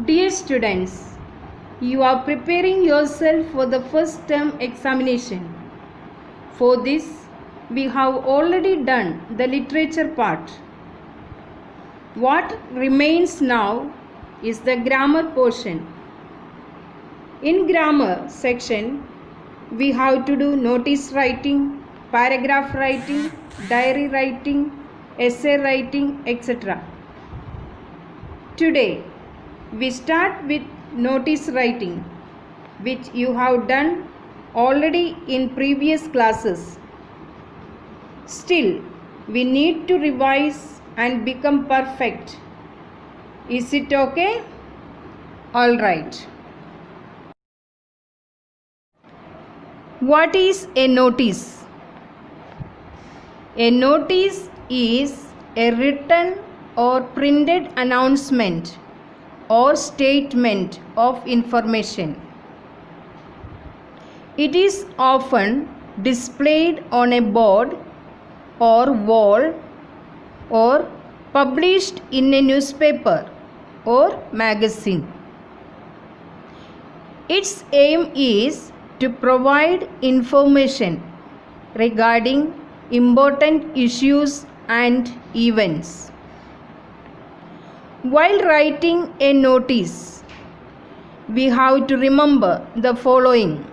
Dear students, you are preparing yourself for the first term examination. For this, we have already done the literature part. What remains now is the grammar portion. In grammar section, we have to do notice writing, paragraph writing, diary writing, essay writing, etc. Today, we start with notice writing, which you have done already in previous classes. Still, we need to revise and become perfect. Is it okay? All right. What is a notice? A notice is a written or printed announcement or statement of information. It is often displayed on a board or wall or published in a newspaper or magazine. Its aim is to provide information regarding important issues and events. While writing a notice, we have to remember the following.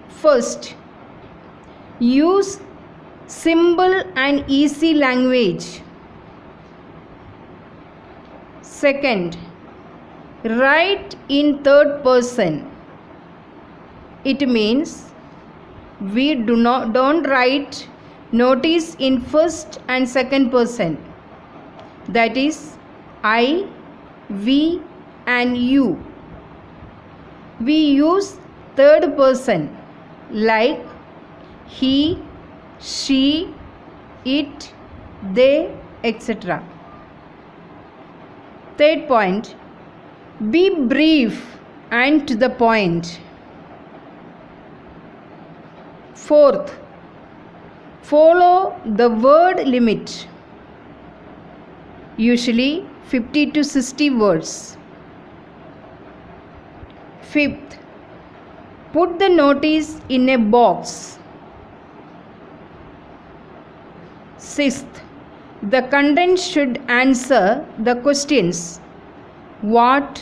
First, use simple and easy language. Second, write in third person. It means we don't write notice in first and second person. That is I, we and you. We use third person like he, she, it, they, etc. Third point, be brief and to the point. Fourth, follow the word limit, usually 50 to 60 words. Fifth, put the notice in a box. Sixth, the content should answer the questions what,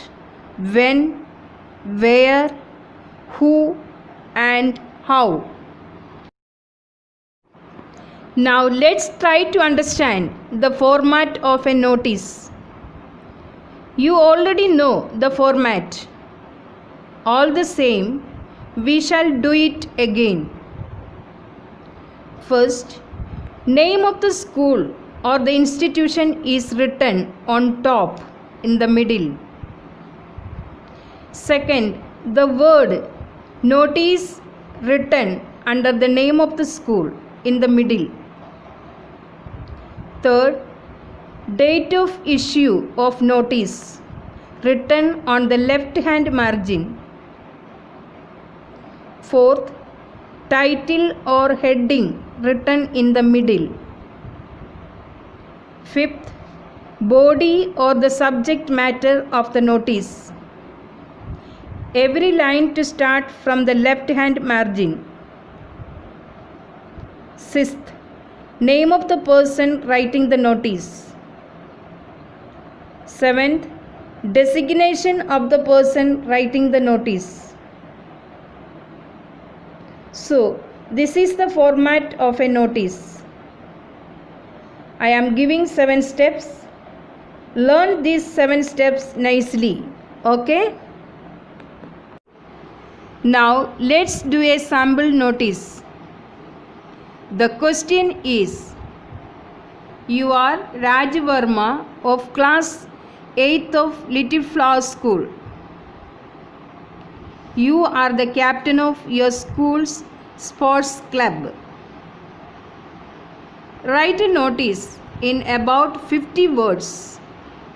when, where, who and how. Now let's try to understand the format of a notice. You already know the format. All the same, we shall do it again. First, name of the school or the institution is written on top in the middle. Second, the word notice written under the name of the school in the middle. Third, date of issue of notice written on the left hand margin. Fourth, title or heading written in the middle. Fifth, body or the subject matter of the notice. Every line to start from the left hand margin. Sixth, name of the person writing the notice. Seventh, designation of the person writing the notice. So, this is the format of a notice. I am giving 7 steps. Learn these 7 steps nicely. Okay? Now, let's do a sample notice. The question is, you are Raj Verma of class 8th of Little Flower School. You are the captain of your school's sports club. Write a notice in about 50 words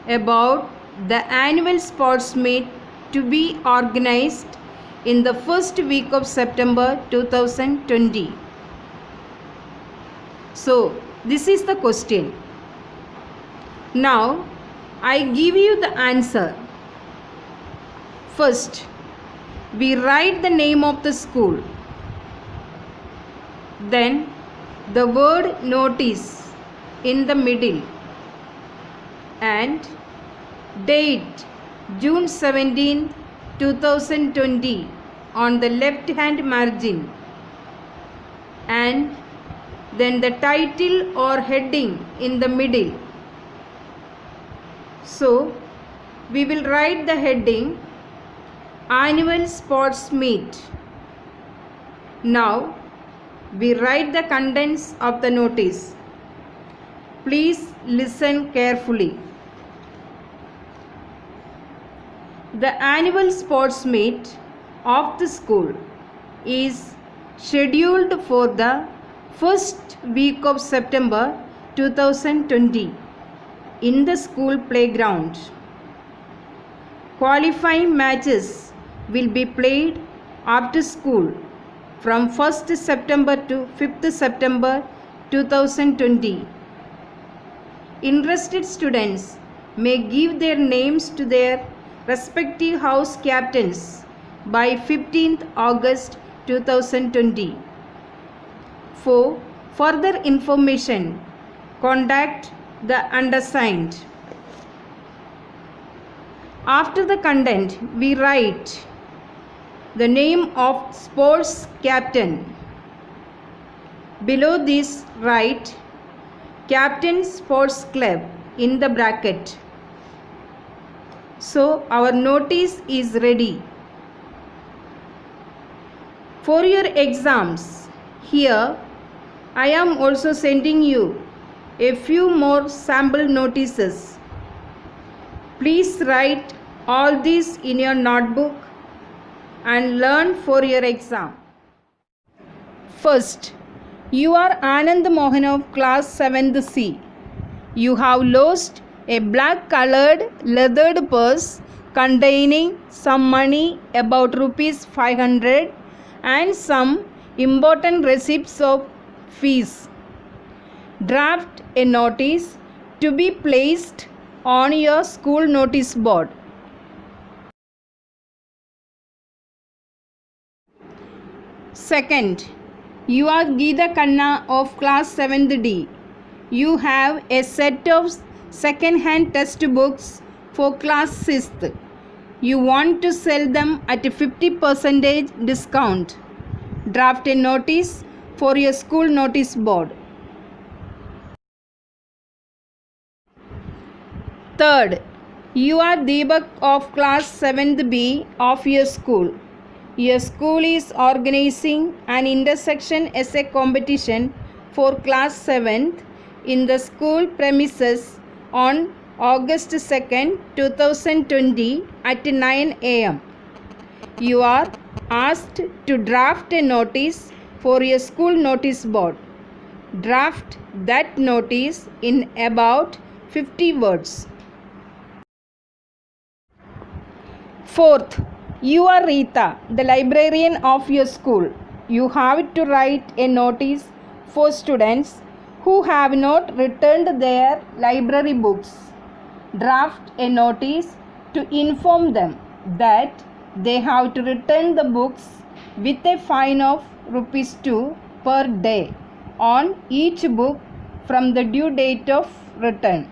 about the annual sports meet to be organized in the first week of September 2020. So, this is the question. Now, I give you the answer. First, we write the name of the school. Then, the word notice in the middle and date June 17, 2020 on the left hand margin, and then the title or heading in the middle. So, we will write the heading Annual Sports Meet. Now, we write the contents of the notice. Please listen carefully. The annual sports meet of the school is scheduled for the first week of September 2020 in the school playground. Qualifying matches will be played after school from 1st September to 5th September 2020. Interested students may give their names to their respective house captains by 15th August 2020. For further information, contact the undersigned. After the content, we write the name of sports captain. Below this, write Captain Sports Club in the bracket. So, our notice is ready. For your exams, here I am also sending you a few more sample notices. Please write all these in your notebook and learn for your exam. First, you are Anand Mohan of class 7th C. You have lost a black colored leathered purse containing some money about rupees 500 and some important receipts of fees. Draft a notice to be placed on your school notice board. Second, you are Geeta Khanna of class 7th D. You have a set of second-hand textbooks for class 6th. You want to sell them at a 50% discount. Draft a notice for your school notice board. Third, you are Deepak of class 7th B of your school. Your school is organizing an intersection essay competition for class 7th in the school premises on August 2nd, 2020 at 9 a.m. You are asked to draft a notice for your school notice board. Draft that notice in about 50 words. Fourth, you are Rita, the librarian of your school. You have to write a notice for students who have not returned their library books. Draft a notice to inform them that they have to return the books with a fine of ₹2 per day on each book from the due date of return.